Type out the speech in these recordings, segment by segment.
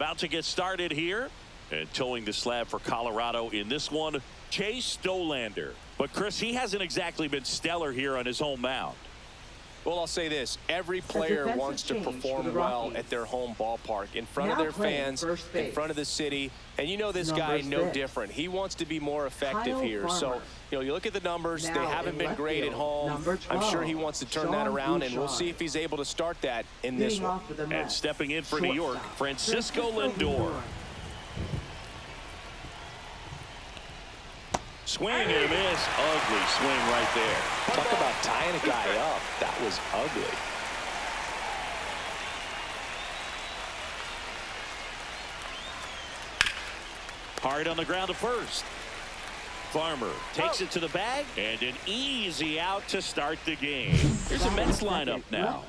About to get started here. And towing the slab for Colorado in this one, Chase Stolander. But, Chris, he hasn't exactly been stellar here on his home mound. Well, I'll say this. Every player wants to perform well at their home ballpark, in front of their fans, in front of the city. And you know this guy no different. He wants to be more effective here. So, you look at the numbers. They haven't been great at home. I'm sure he wants to turn that around, and we'll see if he's able to start that in this one. And stepping in for New York, Francisco Lindor. Swing and a miss. Ugly swing right there. Talk about tying a guy up. That was ugly. Hard on the ground to first. Farmer takes it to the bag, and an easy out to start the game. Here's a Mets lineup now.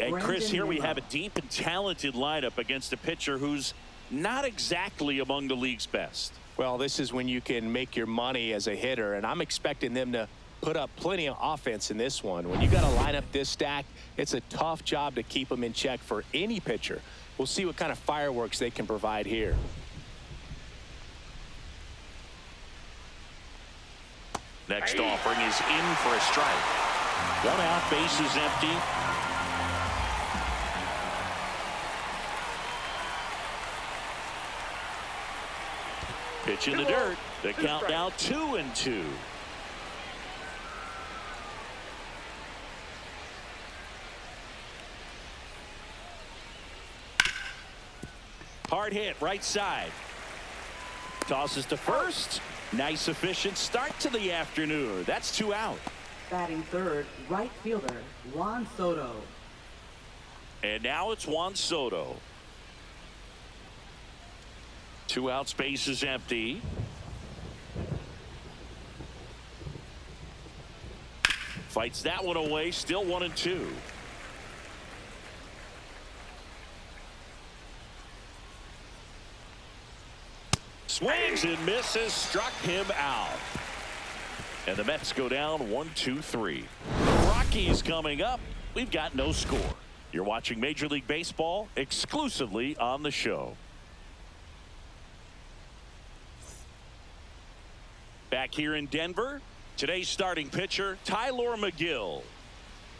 And Chris, here we have a deep and talented lineup against a pitcher who's not exactly among the league's best. Well, this is when you can make your money as a hitter, and I'm expecting them to put up plenty of offense in this one. When you got a lineup this stacked, it's a tough job to keep them in check for any pitcher. We'll see what kind of fireworks they can provide here. Next offering is in for a strike. One out, base is empty. Pitch in the dirt. The count now 2-2. Hard hit right side. Tosses to first. Nice efficient start to the afternoon. That's 2 out. Batting third, right fielder Juan Soto. And now it's Juan Soto. 2 out, space is empty. Fights that one away, still 1-2. Swings and misses, struck him out. And the Mets go down 1-2-3. The Rockies coming up. We've got no score. You're watching Major League Baseball exclusively on the show. Back here in Denver, today's starting pitcher, Tyler McGill.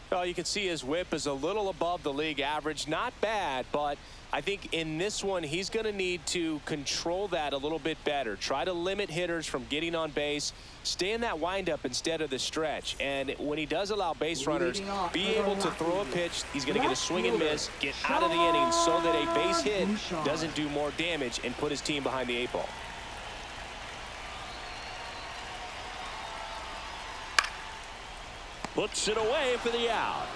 Well, you can see his whip is a little above the league average. Not bad, but I think in this one, he's going to need to control that a little bit better. Try to limit hitters from getting on base. Stay in that windup instead of the stretch. And when he does allow base runners, be able to throw a pitch. He's going to get a swing and miss, get out of the inning so that a base hit doesn't do more damage and put his team behind the 8 ball. Puts it away for the out.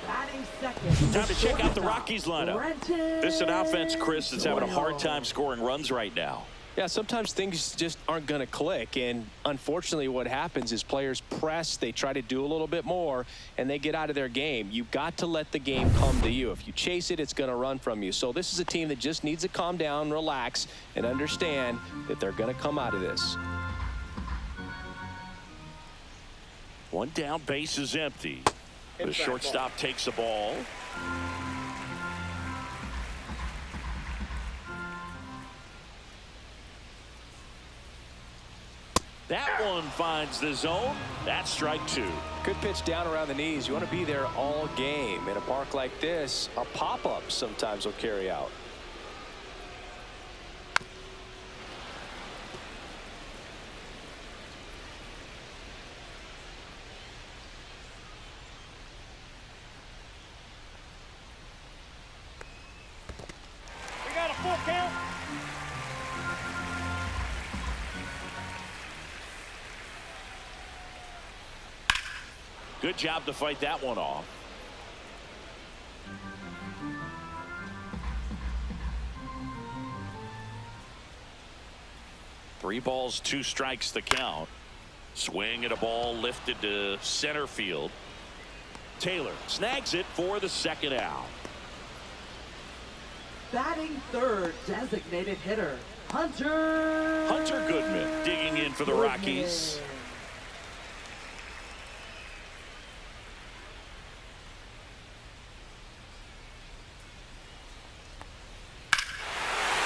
Batting second. Time to check out the Rockies lineup. This is an offense, Chris, that's having a hard time scoring runs right now. Yeah, sometimes things just aren't going to click, and unfortunately what happens is players press, they try to do a little bit more, and they get out of their game. You've got to let the game come to you. If you chase it, it's going to run from you. So this is a team that just needs to calm down, relax, and understand that they're going to come out of this. 1 down, base is empty. The shortstop takes the ball. That one finds the zone. That's strike 2. Good pitch down around the knees. You want to be there all game. In a park like this, a pop-up sometimes will carry out. Good job to fight that one off. Three balls, 2 strikes the count. Swing at a ball lifted to center field. Taylor snags it for the 2nd out. Batting third, designated hitter Hunter Goodman digging in for the Rockies.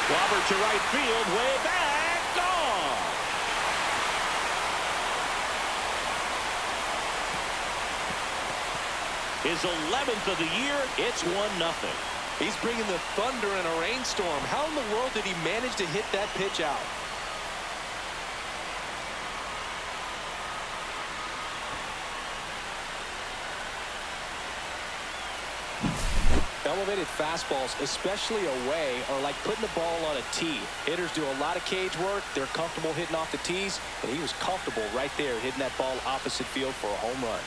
Robert to right field, way back, gone. His 11th of the year. It's 1-0. He's bringing the thunder in a rainstorm. How in the world did he manage to hit that pitch out? Elevated fastballs, especially away, are like putting the ball on a tee. Hitters do a lot of cage work. They're comfortable hitting off the tees, and he was comfortable right there hitting that ball opposite field for a home run.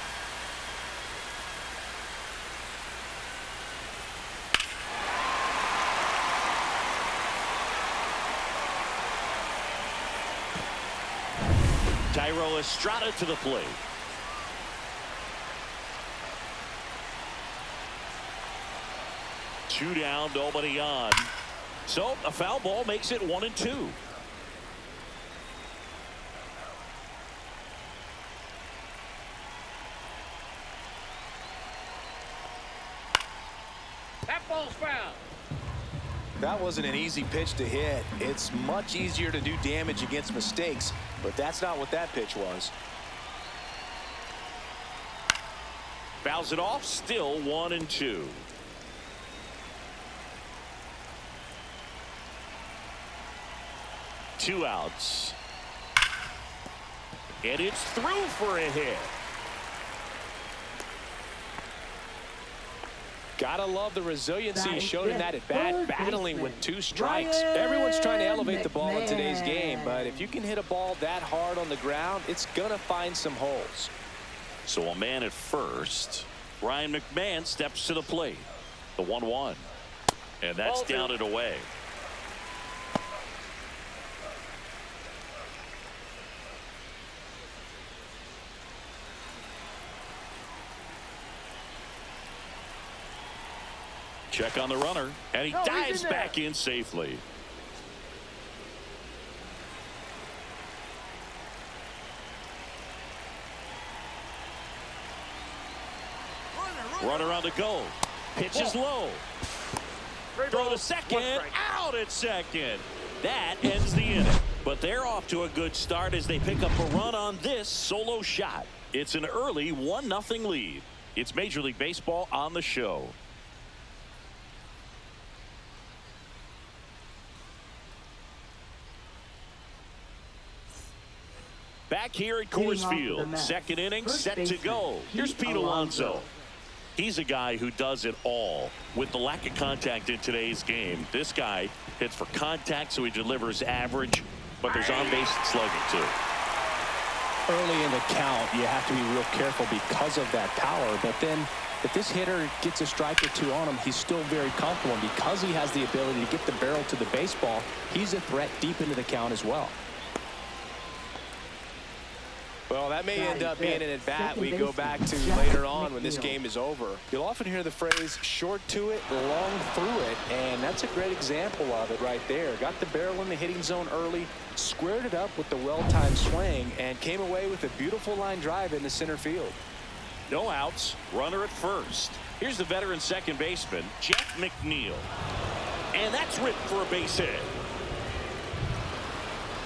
Tyro Estrada to the plate. Two down, nobody on. So a foul ball makes it 1-2. That ball's foul. That wasn't an easy pitch to hit. It's much easier to do damage against mistakes, but that's not what that pitch was. Fouls it off, still 1-2. Two outs. And it's through for a hit. Gotta love the resiliency he showed in that at bat, battling with 2 strikes. Everyone's trying to elevate the ball in today's game, but if you can hit a ball that hard on the ground, it's gonna find some holes. So a man at first. Ryan McMahon steps to the plate. The 1-1. And that's down and away. Check on the runner, and he dives back in safely. Runner on the go. Pitch is low. Throw to second. Out at second. That ends the inning. But they're off to a good start as they pick up a run on this solo shot. It's an early 1-0 lead. It's Major League Baseball on the show. Back here at Coors Field, second inning set to go. Here's Pete Alonso. He's a guy who does it all. With the lack of contact in today's game, this guy hits for contact, so he delivers average, but there's on-base slugging too. Early in the count, you have to be real careful because of that power, but then if this hitter gets a strike or 2 on him, he's still very comfortable, and because he has the ability to get the barrel to the baseball, he's a threat deep into the count as well. Well, that may end up being an at-bat we go back to later on when this game is over. You'll often hear the phrase, short to it, long through it, and that's a great example of it right there. Got the barrel in the hitting zone early, squared it up with the well-timed swing, and came away with a beautiful line drive into center field. No outs, runner at first. Here's the veteran second baseman, Jeff McNeil. And that's ripped for a base hit.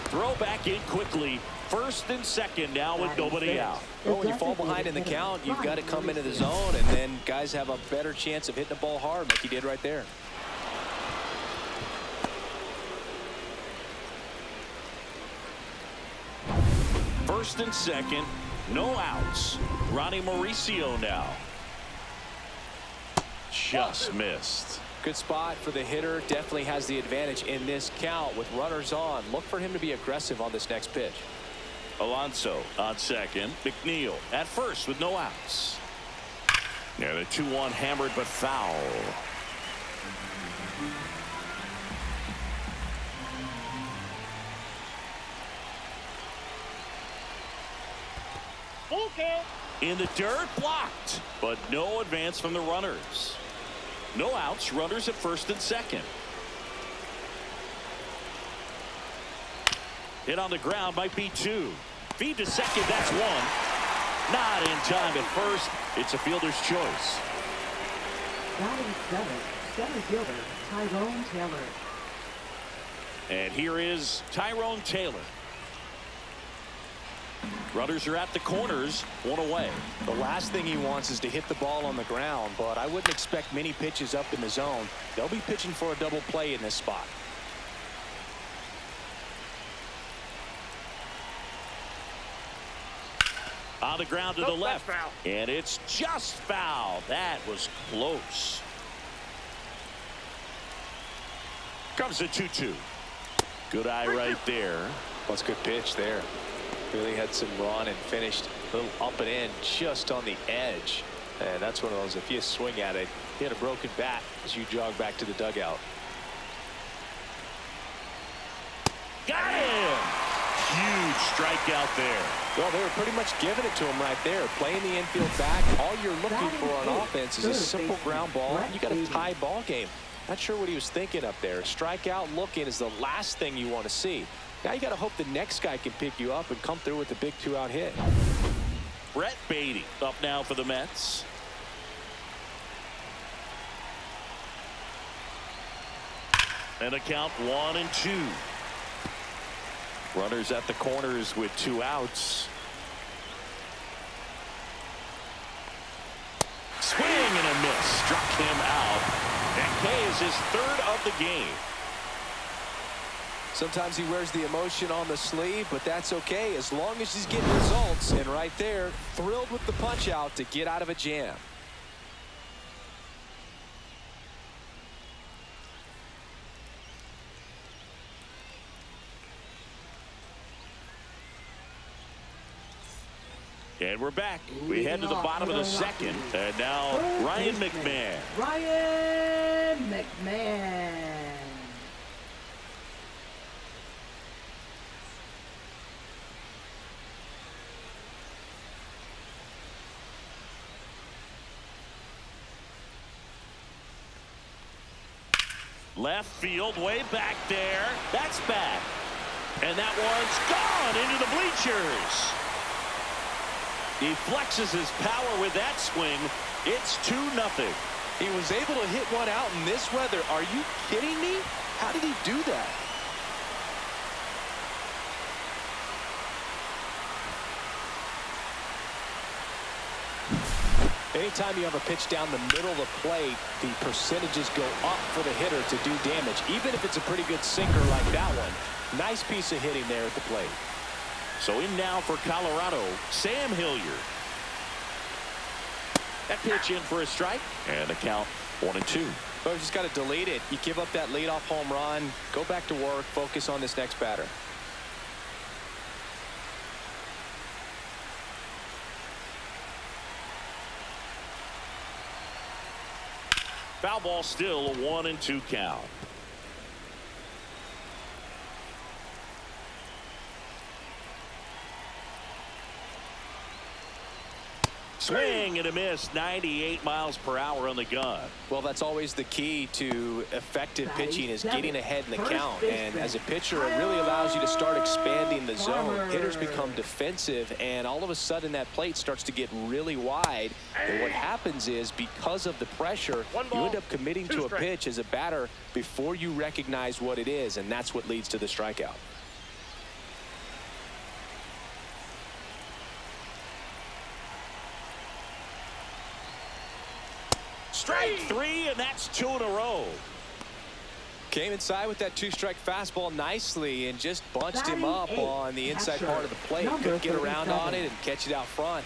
Throw back in quickly. First and second now with nobody out. Well, when you fall behind in the count, you've got to come into the zone, and then guys have a better chance of hitting the ball hard like he did right there. First and second, no outs. Ronnie Mauricio now. Just missed. Good spot for the hitter. Definitely has the advantage in this count with runners on. Look for him to be aggressive on this next pitch. Alonso on second. McNeil at first with no outs. And a 2-1 hammered but foul. Okay. In the dirt, blocked, but no advance from the runners. No outs, runners at first and second. Hit on the ground, might be 2. Feed to second, that's 1. Not in time at first. It's a fielder's choice. Batting 7, center fielder Tyrone Taylor. And here is Tyrone Taylor. Runners are at the corners, one away. The last thing he wants is to hit the ball on the ground, but I wouldn't expect many pitches up in the zone. They'll be pitching for a double play in this spot. On the ground to the left. And it's just foul. That was close. Comes the 2-2. Good eye right there. Well, it's a good pitch there. Really had some run and finished a little up and in just on the edge. And that's one of those, if you swing at it, hit a broken bat as you jog back to the dugout. Got him! Huge strikeout there. Well, they were pretty much giving it to him right there. Playing the infield back. All you're looking for on offense is a simple ground ball. You got a tie ball game. Not sure what he was thinking up there. Strikeout look in is the last thing you want to see. Now you got to hope the next guy can pick you up and come through with the big 2-out hit. Brett Beatty up now for the Mets. And a count 1-2. Runners at the corners with 2 outs. Swing and a miss. Struck him out. And K is his 3rd of the game. Sometimes he wears the emotion on the sleeve, but that's okay as long as he's getting results. And right there, thrilled with the punch out to get out of a jam. And we're back. We head to the bottom of the 2nd. And now Ryan McMahon. Ryan McMahon. Left field, way back there. That's back. And that one's gone into the bleachers. He flexes his power with that swing. It's 2-0. He was able to hit one out in this weather. Are you kidding me? How did he do that? Anytime you have a pitch down the middle of the plate, the percentages go up for the hitter to do damage, even if it's a pretty good sinker like that one. Nice piece of hitting there at the plate. So in now for Colorado, Sam Hilliard. That pitch in for a strike, and the count 1-2. Well, you just got to delete it. You give up that leadoff home run, go back to work, focus on this next batter. Foul ball, still a 1-2 count. Swing and a miss. 98 miles per hour on the gun. Well, that's always the key to effective pitching, is getting ahead in the count. And as a pitcher, it really allows you to start expanding the zone. Hitters become defensive, and all of a sudden that plate starts to get really wide. And what happens is, because of the pressure, you end up committing to a pitch as a batter before you recognize what it is, and that's what leads to the strikeout. Strike 3, and that's 2 in a row. Came inside with that 2-strike fastball nicely and just bunched him up on the inside part of the plate. Couldn't get around on it and catch it out front.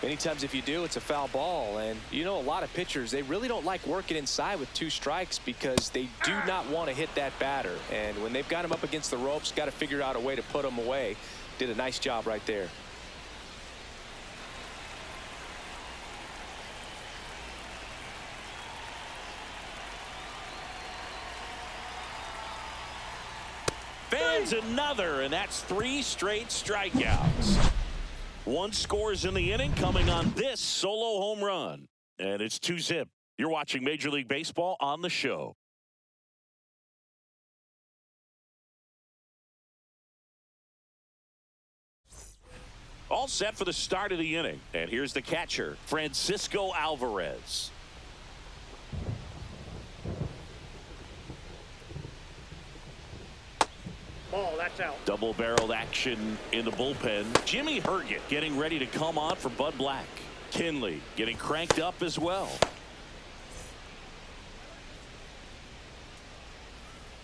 Many times if you do, it's a foul ball. And you know, a lot of pitchers, they really don't like working inside with 2 strikes because they do not want to hit that batter. And when they've got him up against the ropes, got to figure out a way to put him away. Did a nice job right there. Fans another, and that's 3 straight strikeouts. 1 scores in the inning, coming on this solo home run. And it's 2-zip. You're watching Major League Baseball on the show. All set for the start of the inning. And here's the catcher, Francisco Alvarez. Ball, that's out. Double-barreled action in the bullpen. Jimmy Herget getting ready to come on for Bud Black. Kinley getting cranked up as well.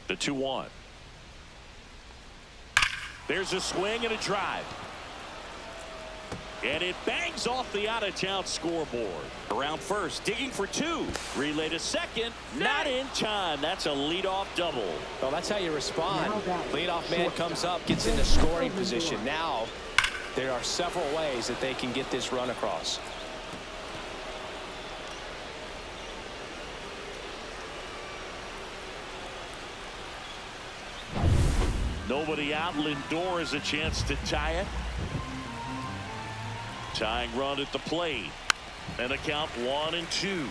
The 2-1. There's a swing and a drive. And it bangs off the out-of-town scoreboard. Around first, digging for 2. Relay to second, not in time. That's a leadoff double. Well, that's how you respond. Leadoff man comes up, gets into scoring position. Now, there are several ways that they can get this run across. Nobody out. Lindor has a chance to tie it. Tying run at the plate. And a count 1-2.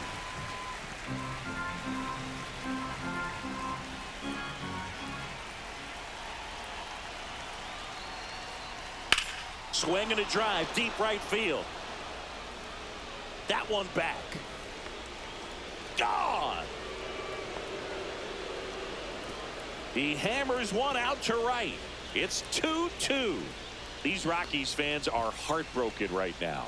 Swing and a drive deep right field. That one back. Gone. He hammers one out to right. It's 2-2. These Rockies fans are heartbroken right now.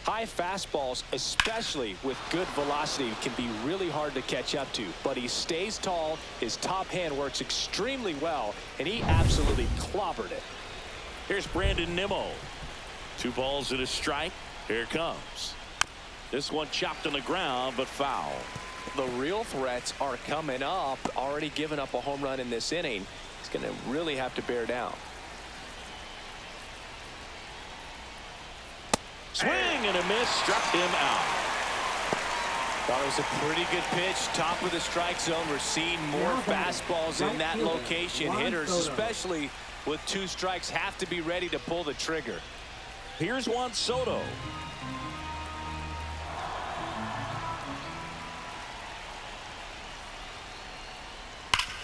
High fastballs, especially with good velocity, can be really hard to catch up to. But he stays tall, his top hand works extremely well, and he absolutely clobbered it. Here's Brandon Nimmo. 2 balls and a strike. Here it comes. This one chopped on the ground, but foul. The real threats are coming up. Already given up a home run in this inning. He's going to really have to bear down. Swing and a miss, struck him out. Thought it was a pretty good pitch. Top of the strike zone. We're seeing more fastballs in that location. Hitters, especially with 2 strikes, have to be ready to pull the trigger. Here's Juan Soto.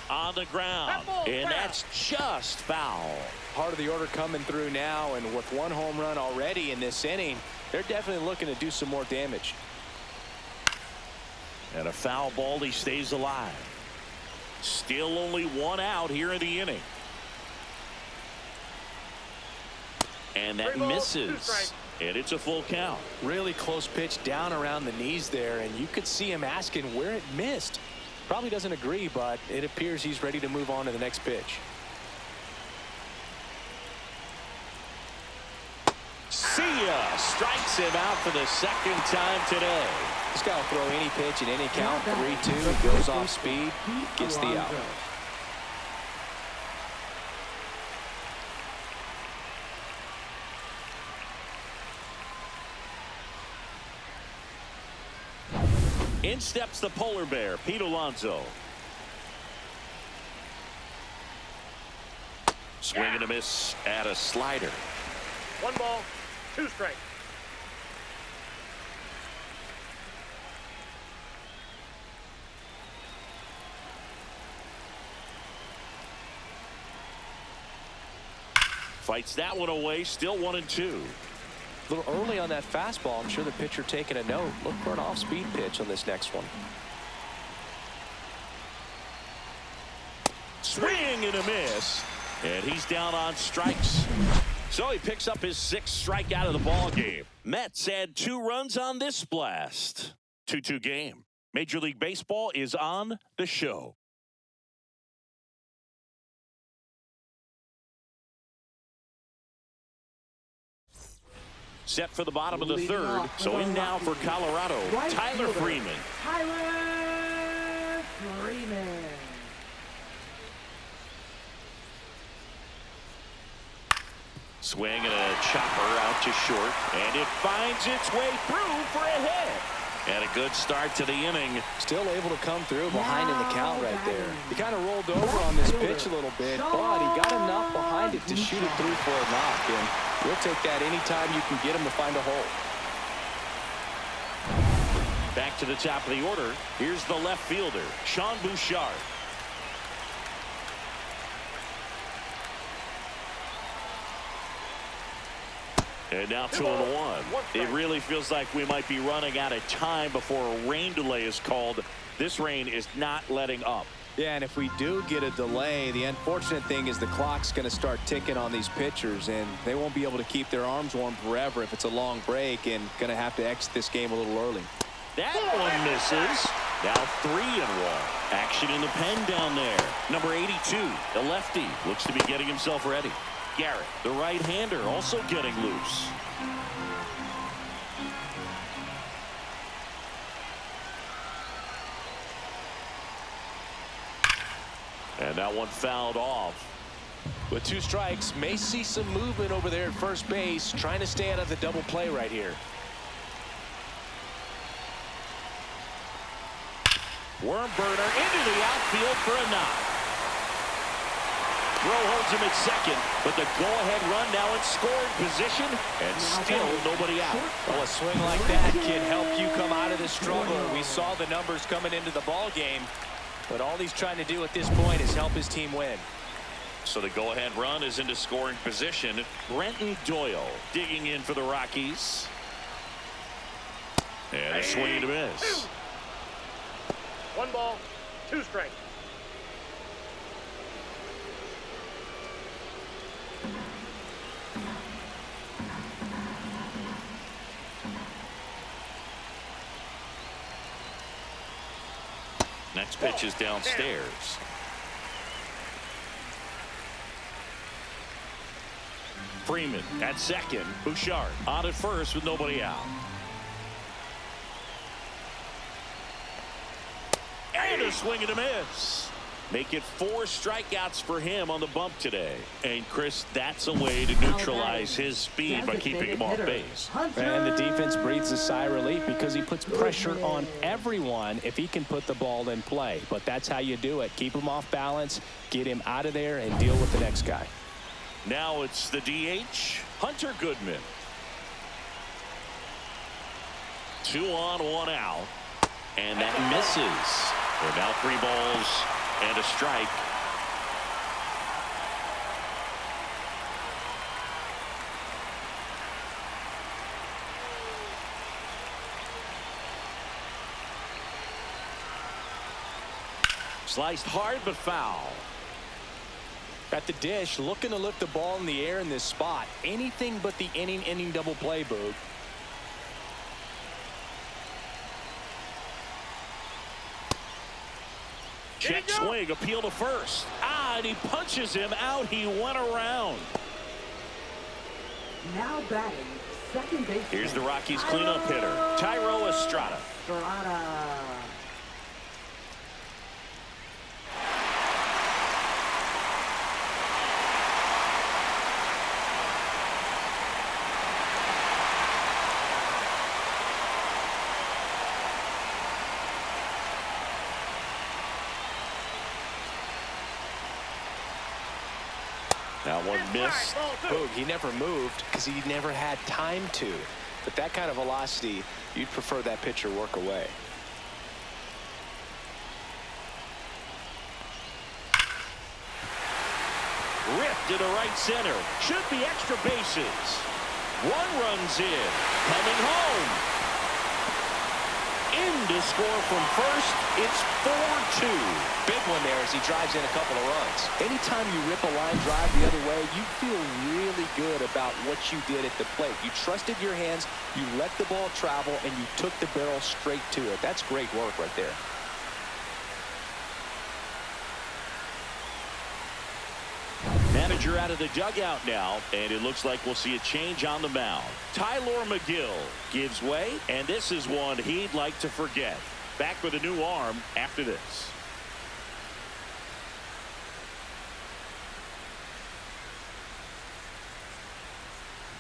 On the ground, and that's just foul. Part of the order coming through now, and with 1 home run already in this inning, they're definitely looking to do some more damage. And a foul ball, he stays alive. Still only 1 out here in the inning. And that misses. And it's a full count. Really close pitch down around the knees there, and you could see him asking where it missed. Probably doesn't agree, but it appears he's ready to move on to the next pitch. See ya. Strikes him out for the 2nd time today. This guy will throw any pitch at any count. 3-2, goes off speed, gets the out. In steps the polar bear, Pete Alonso. Swing and a miss at a slider. 1 ball, 2 strikes. Fights that one away, still 1-2. A little early on that fastball. I'm sure the pitcher taking a note. Look for an off-speed pitch on this next one. Swing and a miss. And he's down on strikes. So he picks up his 6th strikeout of the ball game. Mets had 2 runs on this blast. 2-2 game. Major League Baseball is on the show. Set for the bottom of the 3rd. So in now for Colorado, Tyler Freeman. Tyler Freeman. Swing and a chopper out to short. And it finds its way through for a hit. And a good start to the inning. Still able to come through behind in the count right there. He kind of rolled over on this pitch a little bit, but he got enough behind it to shoot it through for a knock. And we'll take that anytime you can get him to find a hole. Back to the top of the order. Here's the left fielder, Sean Bouchard. And now 2-1. It really feels like we might be running out of time before a rain delay is called. This rain is not letting up. Yeah, and if we do get a delay, the unfortunate thing is the clock's going to start ticking on these pitchers, and they won't be able to keep their arms warm forever if it's a long break, and going to have to exit this game a little early. That one misses. Now 3-1. Action in the pen down there. Number 82, the lefty, looks to be getting himself ready. Garrett, the right-hander, also getting loose. And that one fouled off. With 2 strikes, may see some movement over there at first base, trying to stay out of the double play right here. Worm burner into the outfield for a knock. Throw holds him at second, but the go-ahead run now in scoring position, and still nobody out. Well, a swing like that can help you come out of the struggle. We saw the numbers coming into the ball game, but all he's trying to do at this point is help his team win. So the go-ahead run is into scoring position. Brenton Doyle digging in for the Rockies. And a swing and a miss. 1 ball, 2 strikes. Next pitch is downstairs. Freeman at second. Bouchard on at first with nobody out. And a swing and a miss. Make it 4 strikeouts for him on the bump today. And Chris, that's a way to neutralize his speed by keeping him off base. And the defense breathes a sigh of relief because he puts pressure on everyone if he can put the ball in play. But that's how you do it. Keep him off balance, get him out of there, and deal with the next guy. Now it's the DH, Hunter Goodman. 2 on, 1 out. And that misses. And now 3 balls and a strike. Sliced hard but foul. At the dish, looking to lift the ball in the air in this spot. Anything but the inning double play, Boog. Check swing, appeal to first. And he punches him out. He went around. Now batting, second base. Here's the Rockies cleanup hitter, Thairo Estrada. That one missed. Boog, he never moved because he never had time to. But that kind of velocity, you'd prefer that pitcher work away. Ripped to the right center. Should be extra bases. 1 runs in. Coming home. In to score from first. It's 4-2. Big one there as he drives in a couple of runs. Anytime you rip a line drive the other way, you feel really good about what you did at the plate. You trusted your hands, you let the ball travel, and you took the barrel straight to it. That's great work right there. Manager out of the dugout now, and it looks like we'll see a change on the mound. Tyler McGill gives way, and this is one he'd like to forget. Back with a new arm after this.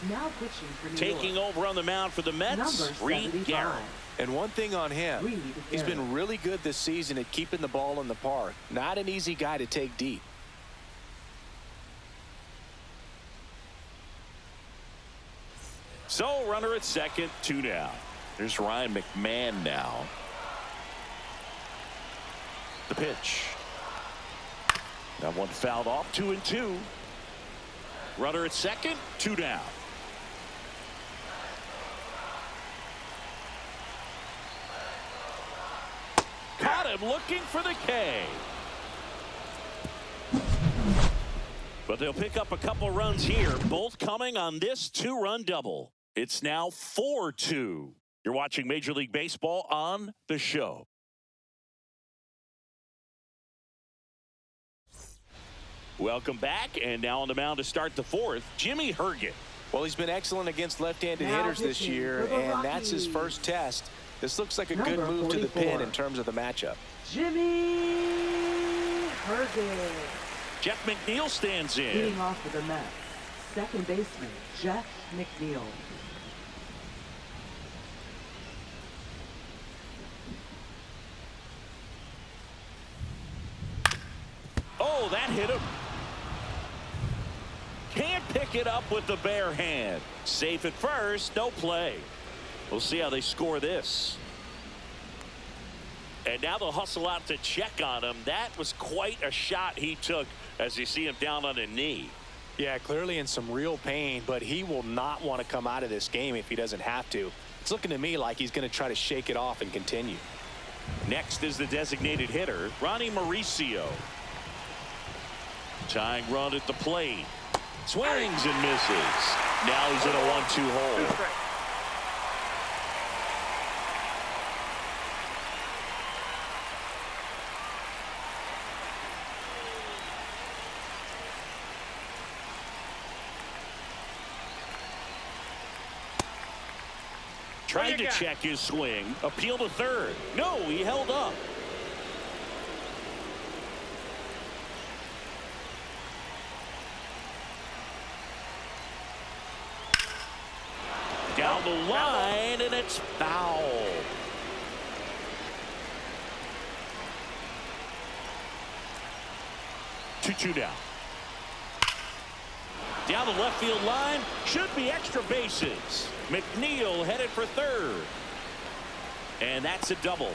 Now pitching for New Taking York. over on the mound for the Mets, Reed Garrett. And one thing on him, he's been really good this season at keeping the ball in the park. Not an easy guy to take deep. So runner at second, 2 down. There's Ryan McMahon now. The pitch. That one fouled off, 2-2. Runner at second, 2 down. and looking for the K. But they'll pick up a couple runs here, both coming on this two-run double. It's now 4-2. You're watching Major League Baseball on The Show. Welcome back, and now on the mound to start the fourth, Jimmy Herget. Well, he's been excellent against left-handed hitters this year, and that's his first test. This looks like a good move to the pin in terms of the matchup. Jimmy Herget. Jeff McNeil stands in. Leading off for the Mets, second baseman Jeff McNeil. Oh, that hit him. Can't pick it up with the bare hand. Safe at first, no play. We'll see how they score this. And now they'll hustle out to check on him. That was quite a shot he took as you see him down on a knee. Yeah, clearly in some real pain, but he will not want to come out of this game if he doesn't have to. It's looking to me like he's going to try to shake it off and continue. Next is the designated hitter, Ronnie Mauricio. Tying run at the plate. Swings and misses. Now he's in a 1-2 hole. Tried to check his swing. Appeal to third. No, he held up. Down the line, and it's foul. Two down. Down the left field line. Should be extra bases. McNeil headed for third. And that's a double.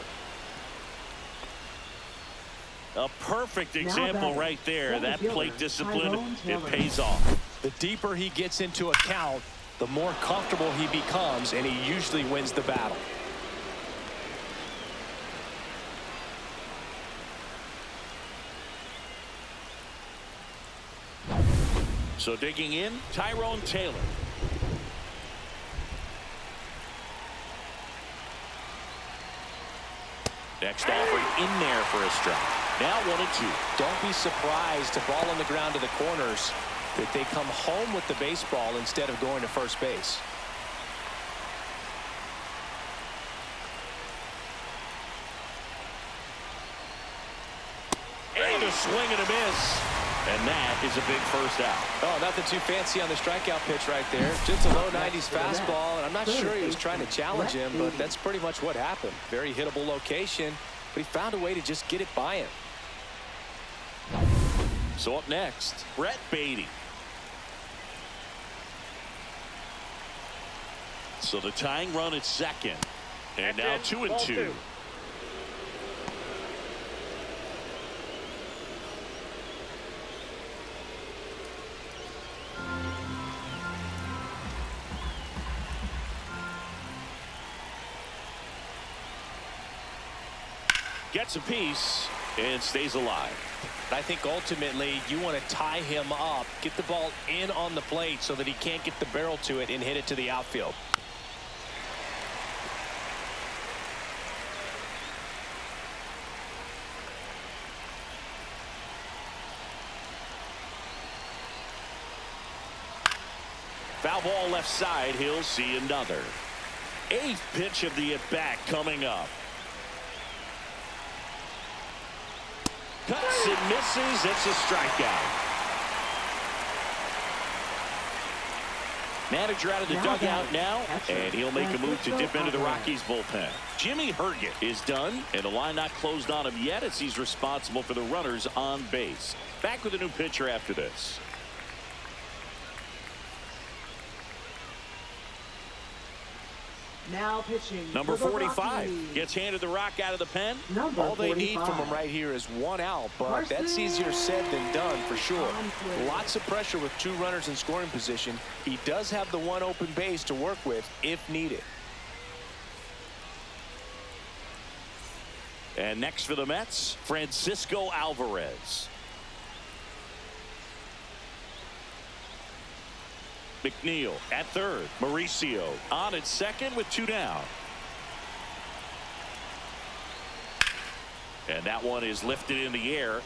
A perfect example right there. That plate discipline, it pays off. The deeper he gets into a count, the more comfortable he becomes, and he usually wins the battle. So digging in, Tyrone Taylor. Next offering in there for a strike. Now 1-2. Don't be surprised to ball on the ground to the corners that they come home with the baseball instead of going to first base. And a swing and a miss. And that is a big first out. Oh, nothing too fancy on the strikeout pitch right there. Just a low 90s fastball, and I'm not sure he was trying to challenge him, but that's pretty much what happened. Very hittable location, but he found a way to just get it by him. So up next, Brett Beatty. So the tying run at second. And now 2-2. Gets a piece and stays alive. I think ultimately you want to tie him up, get the ball in on the plate so that he can't get the barrel to it and hit it to the outfield. Foul ball left side. He'll see another. 8th pitch of the at-bat coming up. Cuts and misses. It's a strikeout. Manager out of the dugout now, and he'll make a move to dip into the Rockies bullpen. Jimmy Herget is done, and the line not closed on him yet as he's responsible for the runners on base. Back with a new pitcher after this. Now pitching. Number 45 gets handed the rock out of the pen. All they need from him right here is one out, but that's easier said than done for sure. Lots of pressure with 2 runners in scoring position. He does have the one open base to work with if needed. And next for the Mets, Francisco Alvarez. McNeil at third. Mauricio on at second with 2 down. And that one is lifted in the air.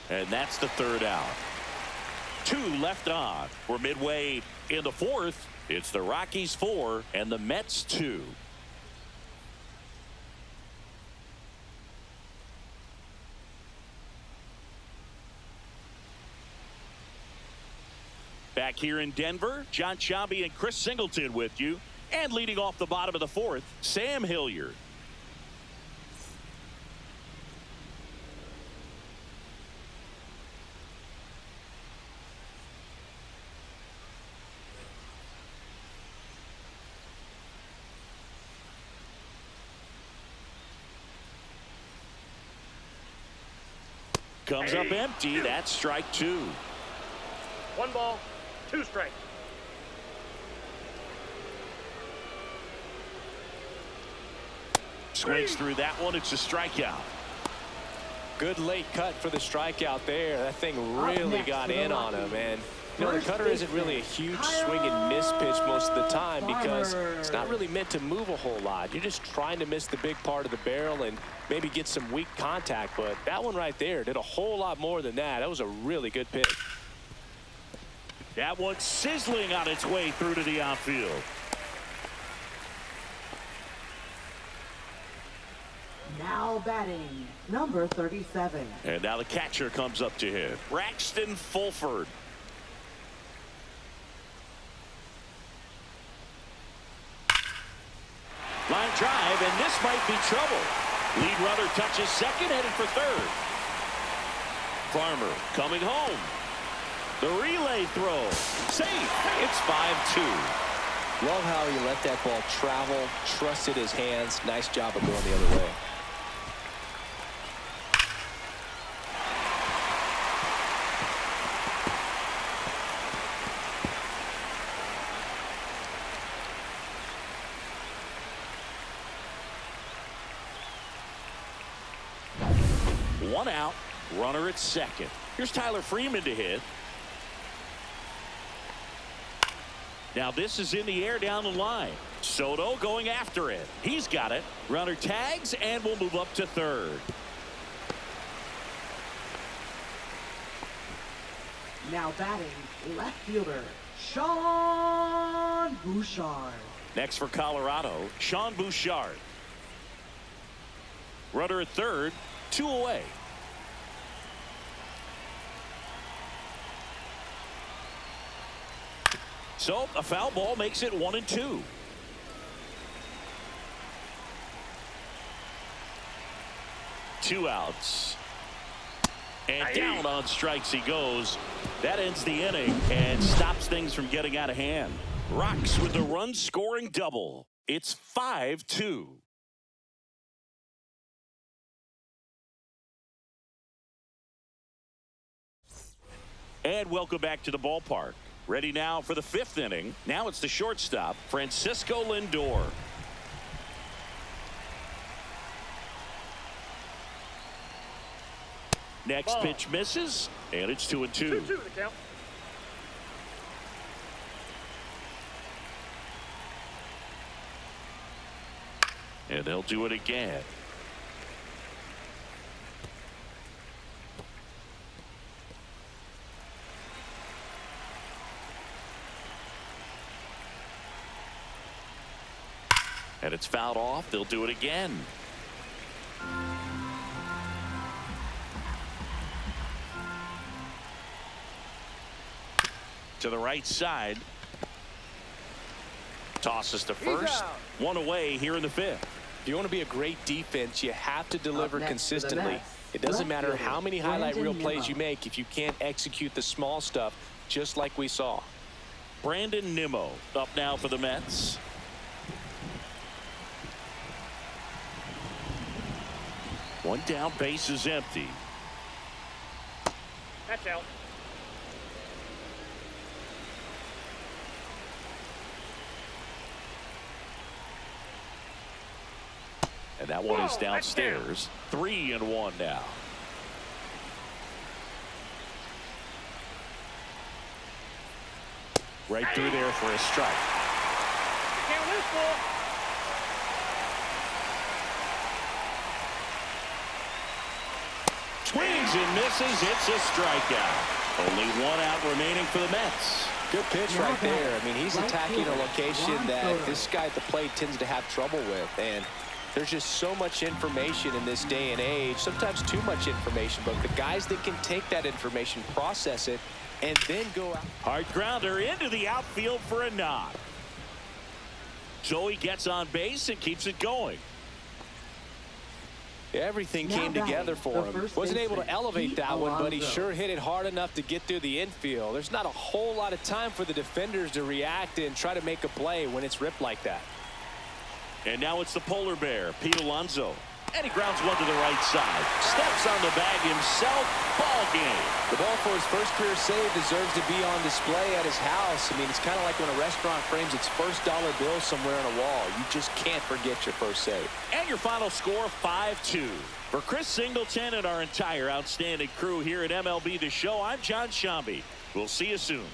And that's the 3rd out. 2 left on. We're midway in the 4th. It's the Rockies 4 and the Mets 2. Back here in Denver, John Sciambi and Chris Singleton with you. And leading off the bottom of the 4th, Sam Hilliard. Comes up empty. That's strike 2. 1 ball, 2 strikes. Swings through that one. It's a strikeout. Good late cut for the strikeout there. That thing really got in on him. And you know, the cutter isn't really a huge swing and miss pitch most of the time because it's not really meant to move a whole lot. You're just trying to miss the big part of the barrel and maybe get some weak contact. But that one right there did a whole lot more than that. That was a really good pitch. That one sizzling on its way through to the outfield. Now batting, number 37. And now the catcher comes up to him. Braxton Fulford. Line drive, and this might be trouble. Lead runner touches second, headed for third. Farmer coming home. The relay throw. Safe. It's 5-2. Love how he let that ball travel, trusted his hands. Nice job of going the other way. One out, runner at second. Here's Tyler Freeman to hit. Now this is in the air down the line. Soto going after it. He's got it. Runner tags and will move up to third. Now batting, left fielder, Sean Bouchard. Next for Colorado, Sean Bouchard. Runner at third, 2 away. So a foul ball makes it 1-2. Two outs. And down on strikes he goes. That ends the inning and stops things from getting out of hand. Rocks with the run scoring double. It's 5-2. And welcome back to the ballpark. Ready now for the 5th inning. Now it's the shortstop, Francisco Lindor. Next pitch misses, and it's 2-2. 2-2 the count. And they'll do it again. And it's fouled off. They'll do it again. To the right side. Tosses to first. One away here in the 5th. If you want to be a great defense, you have to deliver consistently. It doesn't matter how many highlight reel plays you make if you can't execute the small stuff, just like we saw. Brandon Nimmo up now for the Mets. One down, base is empty. That's out. And that one is downstairs. 3-1 now. Right through there for a strike. You can't lose, ball. Swings and misses. It's a strikeout. Only one out remaining for the Mets. Good pitch right there. I mean, he's attacking a location that this guy at the plate tends to have trouble with. And there's just so much information in this day and age, sometimes too much information. But the guys that can take that information, process it, and then go out. Hard grounder into the outfield for a knock. Joey gets on base and keeps it going. Everything came together for him. Wasn't able to elevate that one, but he sure hit it hard enough to get through the infield. There's not a whole lot of time for the defenders to react and try to make a play when it's ripped like that. And now it's the polar bear, Pete Alonso. And he grounds one to the right side. Steps on the bag himself. Ball game. The ball for his first career save deserves to be on display at his house. I mean, it's kind of like when a restaurant frames its first dollar bill somewhere on a wall. You just can't forget your first save. And your final score, 5-2. For Chris Singleton and our entire outstanding crew here at MLB The Show, I'm John Shambi. We'll see you soon.